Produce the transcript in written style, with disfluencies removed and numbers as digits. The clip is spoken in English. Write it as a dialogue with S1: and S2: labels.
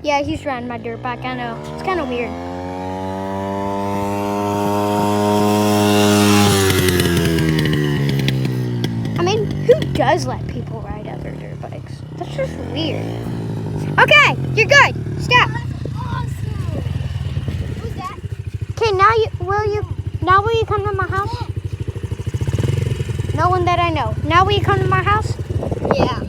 S1: Yeah, he's riding my dirt bike. I know. It's kind of weird. I mean, who does let people ride other dirt bikes? That's just weird. Okay, you're good. Stop.
S2: Awesome. Who's that?
S1: Okay, now will you come to my house? No one that I know. Now will you come to my house?
S2: Yeah.